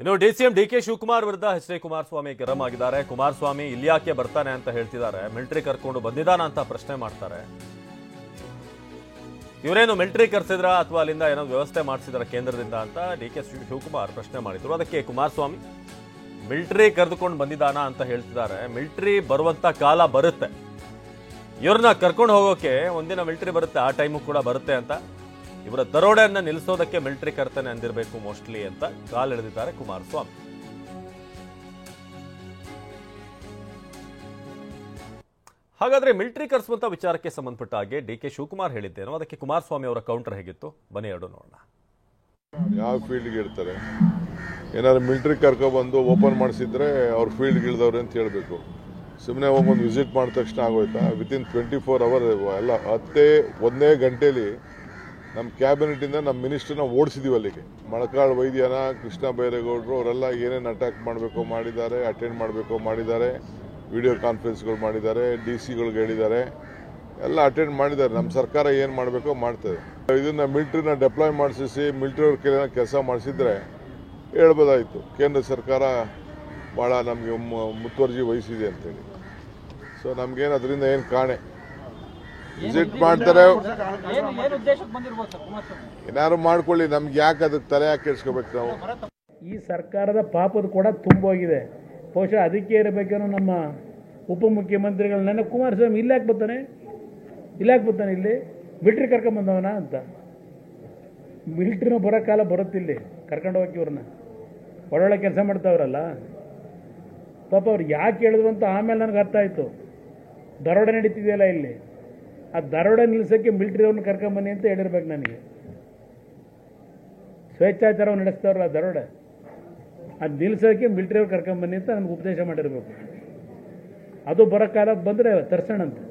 ಇನ್ನು DCM DK Shivakumar ವಿರುದ್ಧ H D Kumaraswamy ಗರಂ ಆಗಿದ್ದಾರೆ. ಕುಮಾರಸ್ವಾಮಿ ಇಲ್ಯಾಕೆ ಬರ್ತಾನೆ ಅಂತ ಹೇಳ್ತಿದ್ದಾರೆ. ಮಿಲಿಟರಿ ಕರ್ಕೊಂಡು ಬಂದಿದ್ದಾನ ಅಂತ ಪ್ರಶ್ನೆ ಮಾಡ್ತಾರೆ. ಇವರೇನು ಮಿಲಿಟರಿ ಕರ್ಸಿದ್ರ ಅಥವಾ ಅಲ್ಲಿಂದ ಏನೋ ವ್ಯವಸ್ಥೆ ಮಾಡಿಸಿದ್ರ ಕೇಂದ್ರದಿಂದ ಅಂತ ಡಿಕೆ ಶಿವಕುಮಾರ್ ಪ್ರಶ್ನೆ ಮಾಡಿದ್ರು. ಅದಕ್ಕೆ ಕುಮಾರಸ್ವಾಮಿ ಮಿಲಿಟರಿ ಕರೆದುಕೊಂಡು ಬಂದಿದ್ದಾನ ಅಂತ ಹೇಳ್ತಿದ್ದಾರೆ. ಮಿಲಿಟರಿ ಬರುವಂತ ಕಾಲ ಬರುತ್ತೆ, ಇವ್ರನ್ನ ಕರ್ಕೊಂಡು ಹೋಗೋಕೆ ಒಂದಿನ ಮಿಲಿಟರಿ ಬರುತ್ತೆ, ಆ ಟೈಮು ಕೂಡ ಬರುತ್ತೆ ಅಂತ, ಇವರ ದರೋಡೆಯನ್ನ ನಿಲ್ಲಿಸೋದಕ್ಕೆ ಮಿಲಿಟರಿ ಕರ್ತನೆ ಅಂದಿರಬೇಕು ಮೋಸ್ಟ್ಲಿ ಅಂತ ಕಾಲೆಳೆದಿದ್ದಾರೆ ಕುಮಾರಸ್ವಾಮಿ. ಹಾಗಾದ್ರೆ ಮಿಲಿಟರಿ ಕರೆಸುವಂತ ವಿಚಾರಕ್ಕೆ ಸಂಬಂಧಪಟ್ಟ ಹಾಗೆ ಡಿಕೆ ಶಿವಕುಮಾರ್ ಹೇಳಿದ್ದೇನೋ, ಅದಕ್ಕೆ ಕುಮಾರಸ್ವಾಮಿ ಅವರ ಕೌಂಟರ್ ಹೇಗಿತ್ತು ಬನ್ನಿ ಎರಡು ನೋಡೋಣ. ಯಾವ ಫೀಲ್ಡ್ಗೆ ಇರ್ತಾರೆ, ಏನಾದ್ರು ಮಿಲಿಟರಿ ಕರ್ಕೊಬಂದು ಓಪನ್ ಮಾಡಿಸಿದ್ರೆ ಅವ್ರ ಫೀಲ್ಡ್ಗೆ ಇಳಿದವ್ರೆ ಅಂತ ಹೇಳಬೇಕು. ಸುಮ್ಮನೆ ಹೋಗೊಂದು ವಿಸಿಟ್ ಮಾಡಿದ ತಕ್ಷಣ ಆಗೋಯ್ತಾ? ವಿತಿನ್ 24 ಅವರ್ ಎಲ್ಲ 1 ಗಂಟೆಯಲ್ಲಿ ನಮ್ಮ ಕ್ಯಾಬಿನೆಟಿಂದ ನಮ್ಮ ಮಿನಿಸ್ಟರ್ನ ಓಡಿಸಿದೀವಿ ಅಲ್ಲಿಗೆ. ಮೊಳಕಾಳು ವೈದ್ಯನ, ಕೃಷ್ಣ ಬೈರೇಗೌಡರು ಅವರೆಲ್ಲ ಏನೇನು ಅಟ್ಯಾಕ್ ಮಾಡಬೇಕು ಮಾಡಿದ್ದಾರೆ, ಅಟೆಂಡ್ ಮಾಡಬೇಕು ಮಾಡಿದ್ದಾರೆ, ವಿಡಿಯೋ ಕಾನ್ಫರೆನ್ಸ್ಗಳು ಮಾಡಿದ್ದಾರೆ, ಡಿ ಸಿಗಳಿಗೆ ಹೇಳಿದ್ದಾರೆ, ಎಲ್ಲ ಅಟೆಂಡ್ ಮಾಡಿದ್ದಾರೆ. ನಮ್ಮ ಸರ್ಕಾರ ಏನು ಮಾಡಬೇಕೋ ಮಾಡ್ತದೆ. ಇದನ್ನು ಮಿಲಿಟ್ರಿನ ಡೆಪ್ಲಾಯ್ ಮಾಡಿಸಿ ಮಿಲಿಟ್ರಿ ಅವ್ರ ಕೈಲಿ ಕೆಲಸ ಮಾಡಿಸಿದ್ರೆ ಹೇಳ್ಬೋದಾಯಿತು ಕೇಂದ್ರ ಸರ್ಕಾರ ಭಾಳ ನಮಗೆ ಮುತುವರ್ಜಿ ವಹಿಸಿದೆ ಅಂತೇಳಿ. ಸೊ ನಮಗೇನು ಅದರಿಂದ ಏನು ಕಾಣೆ. ವಿಸಿಟ್ ಮಾಡ್ತಾರೆ, ಏನಾದ್ರು ಮಾಡ್ಕೊಳ್ಳಿ, ನಮ್ಗೆ ಯಾಕೆ ಅದಕ್ಕೆ ತಲೆ ಯಾಕೆ ಕೆಡ್ಸ್ಕೋಬೇಕು ನಾವು? ಈ ಸರ್ಕಾರದ ಪಾಪದ ಕೂಡ ತುಂಬೋಗಿದೆ. ಬಹುಶಃ ಅದಕ್ಕೆ ಇರಬೇಕೇನೋ ನಮ್ಮ ಉಪಮುಖ್ಯಮಂತ್ರಿಗಳನ್ನ ಕುಮಾರಸ್ವಾಮಿ ಇಲ್ಲಾಕೆ ಬರ್ತಾನೆ ಇಲ್ಲಿ ಮಿಲಿಟ್ರಿ ಕರ್ಕೊಂಬಂದವನ ಅಂತ. ಮಿಲಿಟ್ರಿನ ಬರೋ ಕಾಲ ಬರುತ್ತಿಲ್ಲಿ ಕರ್ಕೊಂಡು ಹೋಗಿ ಇವ್ರನ್ನ ಒಳ್ಳೊಳ್ಳೆ ಕೆಲಸ ಮಾಡ್ತಾವ್ರಲ್ಲ ಪಾಪ ಅವ್ರು ಯಾಕೆ ಹೇಳಿದ್ರು ಅಂತ ಆಮೇಲೆ ನನಗೆ ಅರ್ಥ ಆಯಿತು. ದರೋಡೆ ನಡೀತಿದೆಯಲ್ಲ ಇಲ್ಲಿ, ಆ ದರೋಡೆ ನಿಲ್ಲಿಸೋಕ್ಕೆ ಮಿಲಿಟ್ರಿ ಅವ್ರನ್ನ ಕರ್ಕೊಂಬನ್ನಿ ಅಂತ ಹೇಳಿರ್ಬೇಕು ನನಗೆ. ಸ್ವೇಚ್ಛಾಚಾರವನ್ನು ನಡೆಸ್ತಾವ್ರಲ್ಲ ದರೋಡೆ, ಅದು ನಿಲ್ಲಿಸೋಕ್ಕೆ ಮಿಲಿಟ್ರಿ ಅವ್ರು ಕರ್ಕೊಂಬನ್ನಿ ಅಂತ ನನಗೆ ಉಪದೇಶ ಮಾಡಿರಬೇಕು. ಅದು ಬರೋ ಕಾಲ ಬಂದರೆ ತರ್ಸೋಣಂತೆ.